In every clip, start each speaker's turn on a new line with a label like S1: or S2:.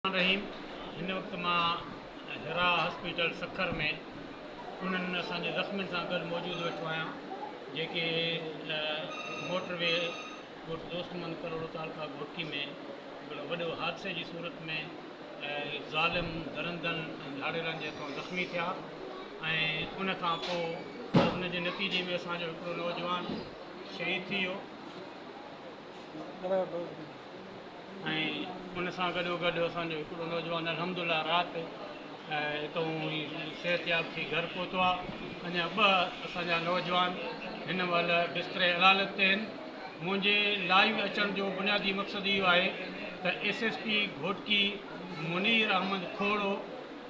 S1: रहीम इन वक्त मां हिरा हॉस्पिटल सखर में उन्हनि असांजे ज़ख़्मियुनि सां गॾु मौजूदु वेठो आहियां जेके मोटरवे दोस्तमंद करोड़ तालुका घोटकी में हिकिड़ो वॾो हादसे जी सूरत में ज़ालिम दरंदन झाड़ेलनि जे हथों ज़ख़्मी थिया ऐं उन खां पोइ उन जे नतीजे में असांजो हिकिड़ो नौजवान शहीद थी वियो ऐं उन सां गॾोगॾु असांजो हिकिड़ो नौजवान अलहमदुल्ला राति हितां सिहतयाब थी घर पहुतो आहे। अञा ॿ असांजा नौजवान हिन महिल बिस्तरे हलालत ते आहिनि। मुंहिंजे लाइव अचण जो बुनियादी मक़सदु इहो आहे त SSP घोटकी मुनीर अहमद खोड़ो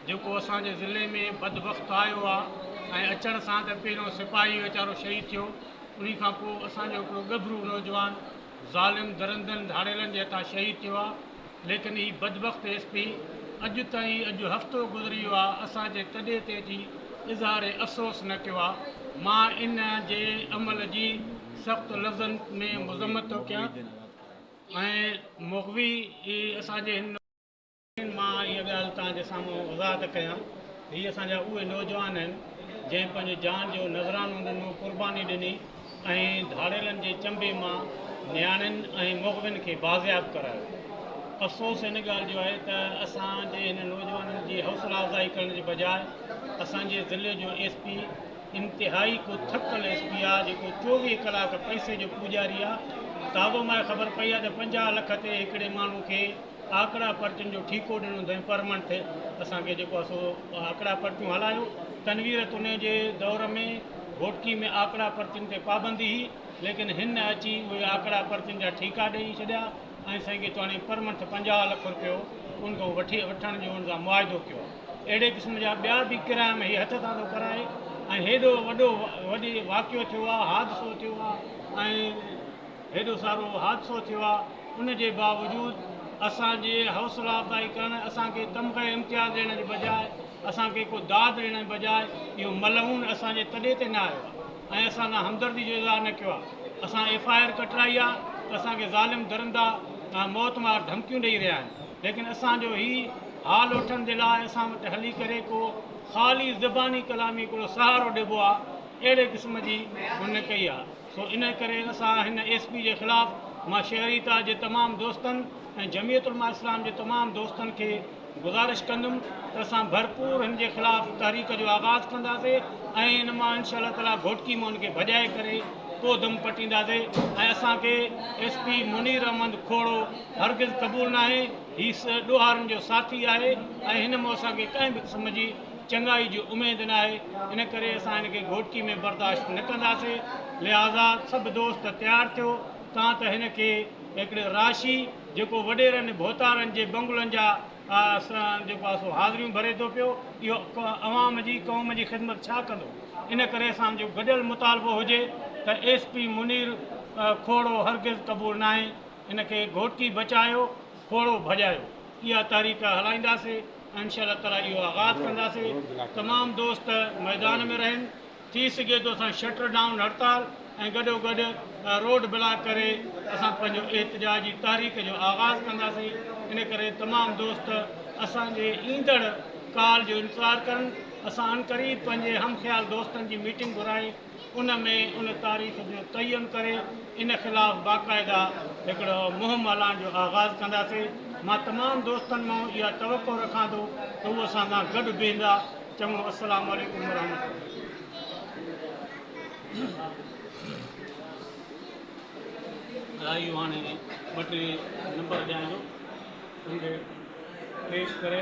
S1: जेको असांजे ज़िले में बदबख़्त आयो आहे ऐं अचण सां त पहिरियों सिपाही वीचारो शहीद थियो, उन खां पोइ असांजो हिकिड़ो गभरू नौजवान ज़ालिम दरंदन झाड़ेलनि जे हथां शहीद थियो आहे। लेकिन ही बदबख़्त SP अॼु ताईं अॼु हफ़्तो गुज़री वियो आहे, असांजे तॾे ते अची इज़हार अफ़सोस न कयो आहे। मां इन जे अमल जी सख़्तु लफ़्ज़नि में मुज़म्मत थो कयां ऐं मुग़वी असांजे हिन मां इहा ॻाल्हि तव्हांजे साम्हूं वज़ाहत कयां। हीअ असांजा उहे नौजवान आहिनि जंहिं पंहिंजे जान जो नज़रानो ॾिनो, क़ुर्बानी ॾिनी ऐं धाड़ेलनि जे चंबे मां नियाणियुनि ऐं मुग़वियुनि खे बाज़ियाब करायो। अफ़सोस इन ॻाल्हि जो आहे त असांजे हिन नौजवाननि जी हौसला अफ़ज़ाई करण जे बजाए असांजे ज़िले जो SP इंतिहाई को थकल SP आहे जेको 24 कलाक पैसे जो पूॼारी आहे। ताबो मां ख़बर पई आहे त 50 लख ते हिकिड़े माण्हू खे आकड़ा पर्चियुनि जो ठीको ॾिनो अथईं परमंट असांखे जेको आहे सो आकड़ा पर्चियूं हलायो। तनवीर तुने जे दौर में घोटकी में आकड़ा पर्चियुनि ते पाबंदी हुई, लेकिन हिन अची उहे आकड़ा पर्चियुनि जा ठीका ॾेई छॾिया ऐं असांखे हाणे परमंट 50 लख रुपयो उनखां वठण जो उन सां मुआइदो कयो। अहिड़े क़िस्म जा ॿिया बि किराया में हथ था थो कराए ऐं हेॾो वॾी वाक़ियो थियो आहे, हादसो थियो आहे ऐं हेॾो सारो हादसो थियो आहे। उन जे बावजूदि असांजे हौसला अफ़ज़ाई करणु, असांखे तमग़े इम्तियाज़ ॾियण जे बजाए, असांखे को दाद ॾियण जे बजाए इहो मलऊन असांजे तॾे ते न आयो आहे ऐं असां न हमदर्दी जो इज़हार न कयो आहे। असां FIR कटराई आहे त असांखे ज़ालिम दरंदा मौत मार धमकियूं ॾेई रहिया आहिनि, लेकिन असांजो ही हाल वठण जे लाइ असां वटि हली करे को ख़ाली ज़बानी कलामी हिकिड़ो सहारो ॾिबो आहे, अहिड़े क़िस्म जी हुन कई आहे। सो इन करे असां हिन SP जे ख़िलाफ़ु मां शहरीता जे तमामु दोस्तनि ऐं जमियत उलमा इस्लाम जे तमामु दोस्तनि खे गुज़ारिश कंदुमि त असां भरपूर हिन जे ख़िलाफ़ु तहरीक जो आगाज़ कंदासीं ऐं हिन मां इंशाअल्लाह ताला घोटकी मां हुनखे भॼाए करे पोइ दम पटींदासीं ऐं असांखे SP मुनीर अहमद खोड़ो हरगिज़ क़बूल न आहे। हीअ ॾोहारनि जो साथी आहे ऐं हिन मां असांखे कंहिं बि क़िस्म जी चङाई जी उमेदु न आहे। इन करे असां हिनखे घोटकी में बर्दाश्त न कंदासीं। लिहाज़ा सभु दोस्त तयारु थियो, तव्हां त हिनखे हिकिड़े राशि जेको वॾेरनि भोतारनि जे बंगलनि जा जेको आहे सो हाज़िरियूं भरे थो पियो, इहो अवाम जी क़ौम जी ख़िदमत छा कंदो। इन करे असांजो गॾियल मुतालबो हुजे त SP मुनीर खोड़ो हरगिज़ क़बूल न आहे। इनखे घोटकी बचायो, खोड़ो भॼायो, इहा तहरीक हलाईंदासीं ऐं इंशाअल्लाह ताला इहो आगाज़ कंदासीं। तमामु दोस्त मैदान में रहनि, थी सघे थो असां शटर डाउन हड़ताल ऐं गॾोगॾु रोड ब्लॉक करे असां पंहिंजो एहतिजाजी तहरीक जो आगाज़ कंदासीं। इन करे तमामु दोस्त असांजे ईंदड़ काल जो इंतज़ारु कनि। असां अनक़रीब पंहिंजे हमख़्याल दोस्तनि जी मीटिंग घुराई, उन में उन तारीख़ जो तयन करे इन ख़िलाफ़ु बाक़ाइदा हिकिड़ो मुहिम हलाइण जो आगाज़ कंदासीं। मां तमामु दोस्तनि मां इहा तवक़ो रखां थो त उहे असां सां गॾु बीहंदा। चङो अस्सलाम वालेकुम वरहमतुल्लाह। इहो हाणे 2-3 नंबर ॾियां थो, पेश करे